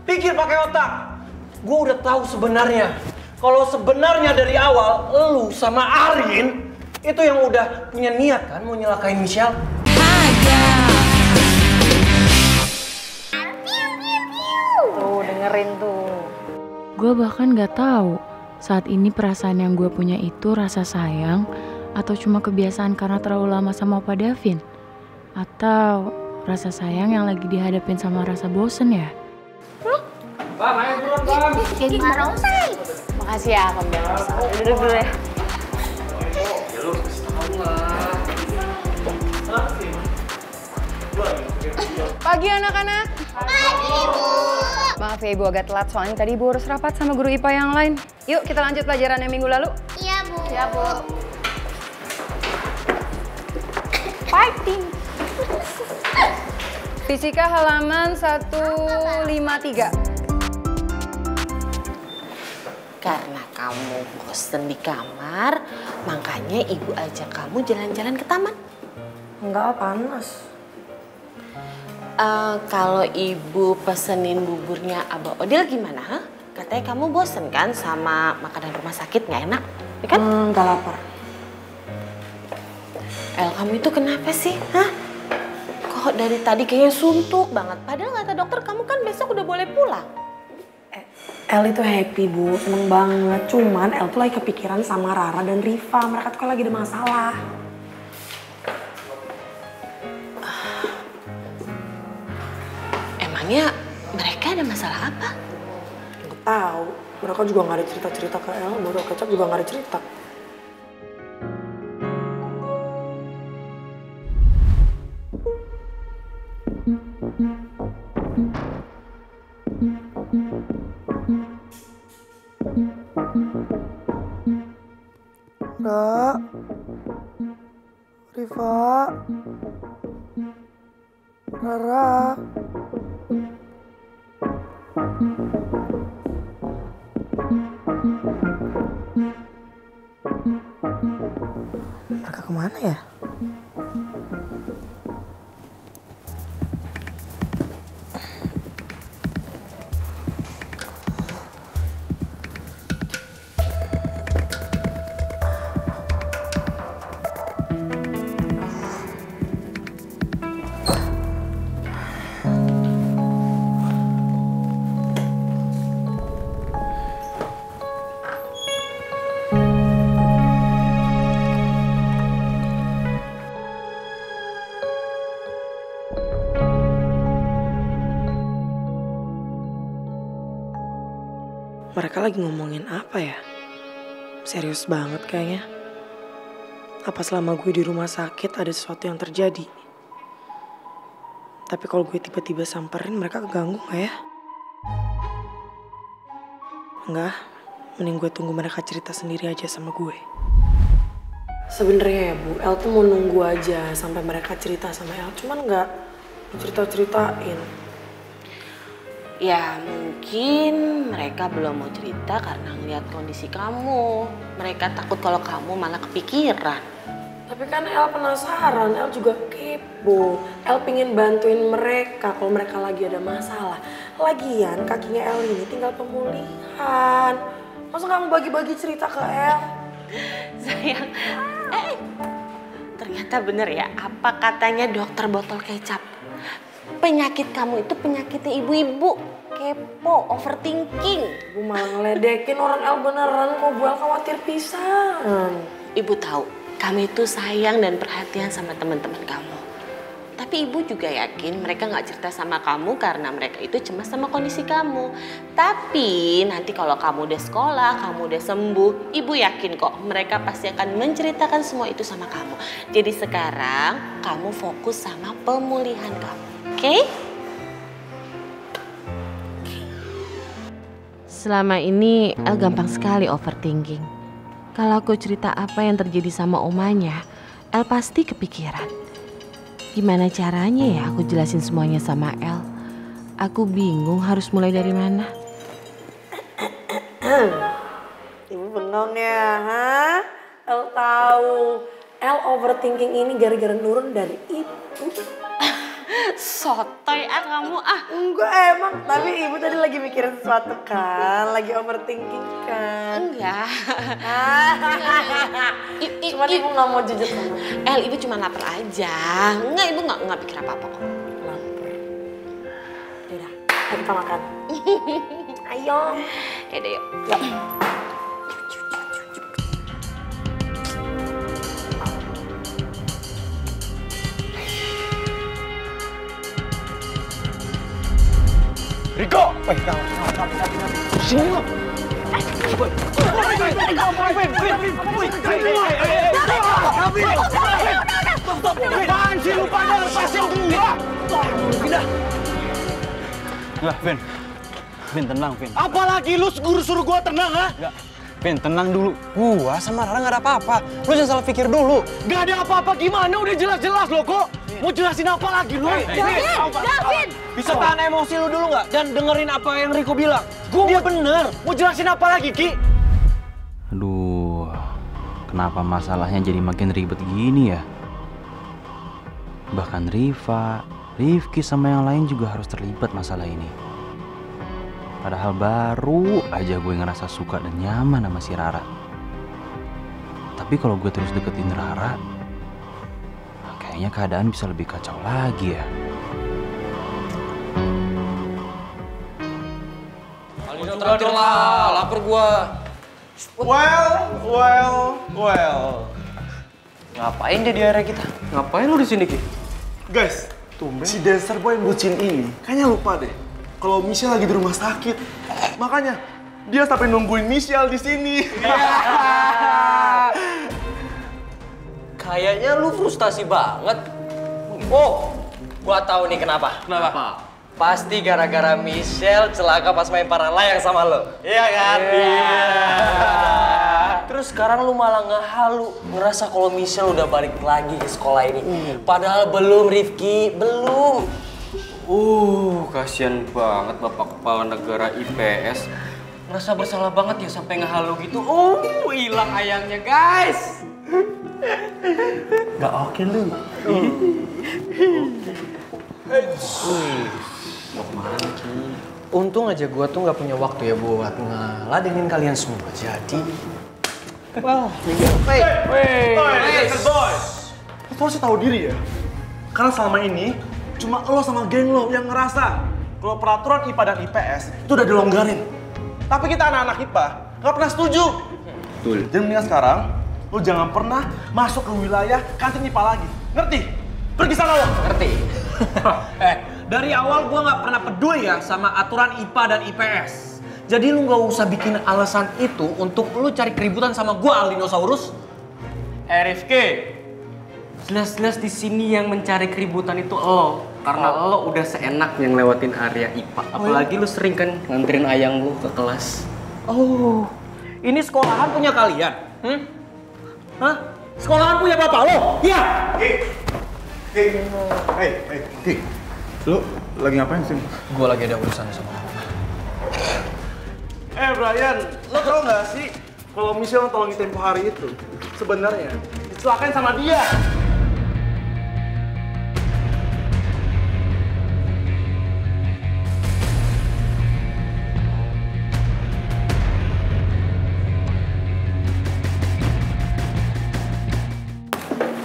Pikir pakai otak. Gue udah tahu sebenarnya. Kalau sebenarnya dari awal lu sama Arin itu yang udah punya niat kan mau nyelakain Michelle. Tuh dengerin tuh. Gue bahkan gak tahu saat ini perasaan yang gue punya itu rasa sayang atau cuma kebiasaan karena terlalu lama sama Opa Davin, atau rasa sayang yang lagi dihadapin sama rasa bosen ya. Bang, ayo buruan bang. Jadi barongsai. Makasih ya Om Barongsai. Duduk dulu ya. Ya lu tahu lah. Pagi anak-anak. Pagi Ibu. Maaf ya Ibu agak telat soalnya tadi Ibu harus rapat sama guru IPA yang lain. Yuk kita lanjut pelajaran yang minggu lalu. Iya Bu. Ya Bu. Fighting. Fisika halaman 153. Karena kamu bosen di kamar, makanya ibu ajak kamu jalan-jalan ke taman. Enggak, panas. Kalau ibu pesenin buburnya Abah Odil gimana? Ha? Katanya kamu bosen kan sama makanan rumah sakit, nggak enak, ya kan? Enggak lapar. El, kamu itu kenapa sih? Hah? Kok dari tadi kayaknya suntuk banget? Padahal kata dokter kamu kan besok udah boleh pulang. El itu happy Bu, seneng banget. Cuman El tuh lagi kepikiran sama Rara dan Riva. Mereka tuh kan lagi ada masalah. Emangnya mereka ada masalah apa? Gak tahu. Mereka juga gak ada cerita-cerita ke El. Botol kecap juga gak ada cerita. Ra, Riva, Rara. Mereka kemana ya? Mereka lagi ngomongin apa ya? Serius banget kayaknya. Apa selama gue di rumah sakit ada sesuatu yang terjadi? Tapi kalau gue tiba-tiba samperin mereka keganggu gak ya? Enggak, mending gue tunggu mereka cerita sendiri aja sama gue. Sebenarnya ya Bu, El tuh mau nunggu aja sampai mereka cerita sama El. Cuman gak cerita-ceritain. Ya mungkin mereka belum mau cerita karena ngeliat kondisi kamu. Mereka takut kalau kamu malah kepikiran. Tapi kan El penasaran, El juga kepo. El pingin bantuin mereka kalau mereka lagi ada masalah. Lagian kakinya El ini tinggal pemulihan. Masa gak mau bagi-bagi cerita ke El? Sayang, ternyata bener ya apa katanya dokter botol kecap. Penyakit kamu itu penyakitnya ibu-ibu. Kepo, overthinking. Bu malah ngeledekin orang El beneran kok, Bu El khawatir pisan. Ibu tahu, kamu itu sayang dan perhatian sama teman-teman kamu. Tapi ibu juga yakin mereka nggak cerita sama kamu karena mereka itu cemas sama kondisi kamu. Tapi nanti kalau kamu udah sekolah, kamu udah sembuh, ibu yakin kok mereka pasti akan menceritakan semua itu sama kamu. Jadi sekarang kamu fokus sama pemulihan kamu, oke? Selama ini El gampang sekali overthinking. Kalau aku cerita apa yang terjadi sama omanya, El pasti kepikiran. Gimana caranya ya aku jelasin semuanya sama El? Aku bingung harus mulai dari mana. Ibu bengong ya, ha? El tahu. El overthinking ini gara-gara nurun dari ibu. Sotoy kamu Enggak emang, tapi ibu tadi lagi mikirin sesuatu kan, lagi overthinking kan. Enggak. Cuman ibu nggak mau jujur sama. Ibu cuma lapar aja. Enggak, ibu nggak pikir apa-apa kok. Lapar. Yaudah, ayo kita makan. Ayo. Yaudah yuk. Yuk. Riko! Sini lo! Apaan sih lu pada lepasin gua? Pindah! Enggak, Vin. Vin, tenang, Vin. Apalagi lu suruh gua tenang, ha? Enggak. Vin, tenang dulu. Gua sama Rara nggak ada apa-apa. Lu jangan salah pikir dulu. Gak ada apa-apa gimana? Udah jelas-jelas lo kok. Mau jelasin apa lagi lu? Davin! Bisa tahan emosi lu dulu nggak? Dan dengerin apa yang Riko bilang. Dia bener. Mau jelasin apa lagi, Ki? Aduh, kenapa masalahnya jadi makin ribet gini ya? Bahkan Riva, Rifki sama yang lain juga harus terlibat masalah ini. Padahal baru aja gue ngerasa suka dan nyaman sama si Rara. Tapi kalau gue terus deketin Rara, kayaknya keadaan bisa lebih kacau lagi ya. Aldino terakhir lah, lapar gua. Well. Ngapain dia di area kita? Ngapain lu di sini, Ki? Guys, si dancer boy yang bucin ini kayaknya lupa deh kalau Michelle lagi di rumah sakit. Makanya dia sampai nungguin Michelle di sini. Kayaknya lu frustasi banget. Oh, gua tahu nih kenapa. Kenapa? Pasti gara-gara Michelle celaka pas main para layang sama lo. Iya kan? Iya. Terus sekarang lu malah ngehalu, ngerasa kalau Michelle udah balik lagi ke sekolah ini. Padahal belum, Rifki, belum. Kasian banget Bapak Kepala Negara IPS. Ngerasa bersalah banget ya sampai ngehalu gitu. Hilang ayangnya, guys. Gak oke lu. Untung aja gua tuh nggak punya waktu ya buat ngeladenin kalian semua. Jadi, Dancer boy. Lu harus tahu diri ya. Karena selama ini cuma lo sama geng lo yang ngerasa kalau peraturan IPA dan IPS itu udah dilonggarin. Tapi kita anak-anak IPA nggak pernah setuju. Betul. Jadi mendingan sekarang lo jangan pernah masuk ke wilayah kantin IPA lagi. Ngerti? Pergi sana lo. ngerti? Dari awal gua nggak pernah peduli ya sama aturan IPA dan IPS. Jadi lu nggak usah bikin alasan itu untuk lu cari keributan sama gua, Aldinosaurus. Rifki, jelas-jelas di sini yang mencari keributan itu lo. Karena lo udah seenaknya ngelewatin area IPA. Apalagi lu sering kan nganterin ayang lu ke kelas. Oh, ini sekolahan punya kalian? Hah? Sekolahan punya bapak lo? Iya. Hey, lu lagi ngapain sih? Gua lagi ada urusan sama lo. Brian, lo tau gak sih kalau Michelle tolongin tempo hari itu sebenarnya dicelakain sama dia.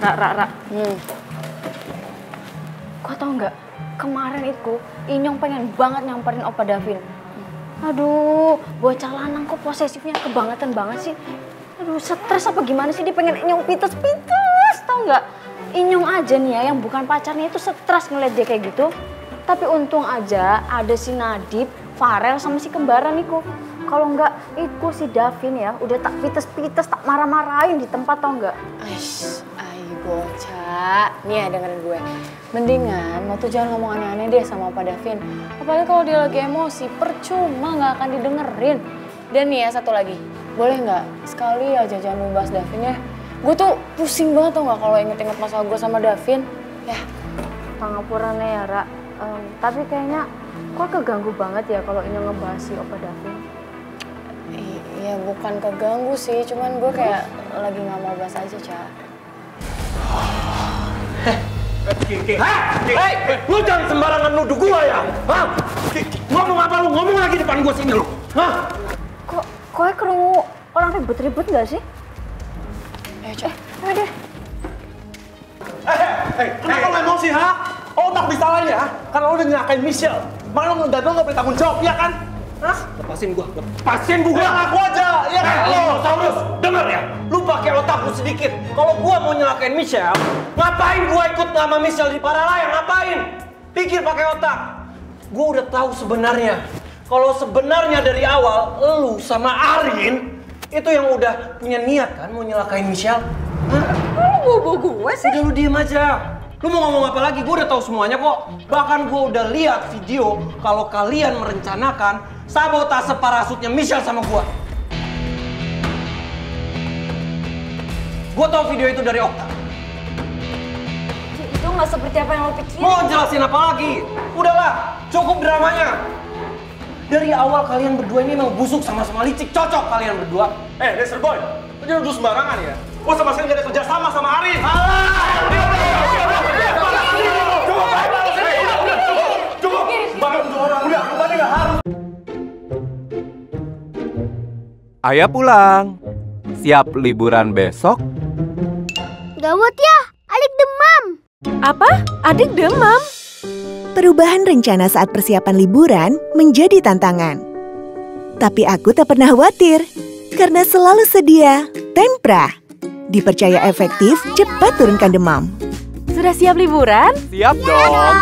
Ra. Kau tau nggak? Kemarin itu Inyong pengen banget nyamperin Opa Davin. Aduh, bocah lanang kok posesifnya kebangetan banget sih. Aduh, stres apa gimana sih? Dia pengen Inyong pites-pites, tau nggak? Inyong aja nih ya, yang bukan pacarnya itu stres ngeliat dia kayak gitu. Tapi untung aja ada si Nadib, Farel sama si kembaran Iku. Kalau nggak, Iku si Davin ya udah tak pites-pites, tak marah-marahin di tempat, tau nggak? Ayo bocah, nih ya dengerin gue. Mendingan lo tuh jangan ngomong aneh-aneh deh sama Opa Davin. Apalagi kalau dia lagi emosi, percuma nggak akan didengerin. Dan nih ya satu lagi, boleh nggak sekali aja jangan membahas Davin ya. Gue tuh pusing banget tau nggak kalau inget-inget masalah gue sama Davin. Ya, Pangapurannya ya, Ra. Tapi kayaknya kok keganggu banget ya kalau ini ngebahas si Opa Davin. iya bukan keganggu sih, cuman gue kayak lagi nggak mau bahas aja, Ca. Hei, lu jangan sembarangan nuduh gua ya. Hah? Ngomong apa lu? Ngomong lagi depan gua sini lu. Hah? Kok kerungu orang ribut-ribut nggak sih? Ayo deh. Kenapa lo emosi, ha? Otak disalahin ya? Karena lo udah nyelakain Michelle. Makanya lo ngedadak nggak bertanggung jawab, iya kan? Hah? Lepasin gua. Ngaku aja, iya kan? Saurus, denger ya. Lu pakai otak lu sedikit. Kalau gua mau nyelakain Michelle, ngapain gua ikut nama Michelle di para layang? Ngapain? Pikir pakai otak. Gua udah tahu sebenarnya. Kalau sebenarnya dari awal lu sama Arin itu yang udah punya niat kan mau nyelakain Michelle. Hah? Lu bobo gue sih? Udah lu diem aja. Lu mau ngomong apa lagi? Gue udah tahu semuanya kok. Bahkan gue udah lihat video kalau kalian merencanakan sabotase parasutnya Michelle sama gue. Gue tahu video itu dari Okta. Itu nggak seperti apa yang lo pikirin. Mau jelasin apa lagi? Udahlah, cukup dramanya. Dari awal kalian berdua ini emang busuk sama-sama licik. Cocok kalian berdua. Dasar boy, lo jangan nuduh sembarangan ya. Gue sama sekali gak ada kerja sama Arin. Cukup. Sembarangan nuduh orang. Udah, lu pada gak harus. Ayah pulang. Siap liburan besok? Gawat ya, adik demam. Apa? Adik demam? Perubahan rencana saat persiapan liburan menjadi tantangan. Tapi aku tak pernah khawatir, karena selalu sedia Tempra. Dipercaya efektif, cepat turunkan demam. Sudah siap liburan? Siap dong.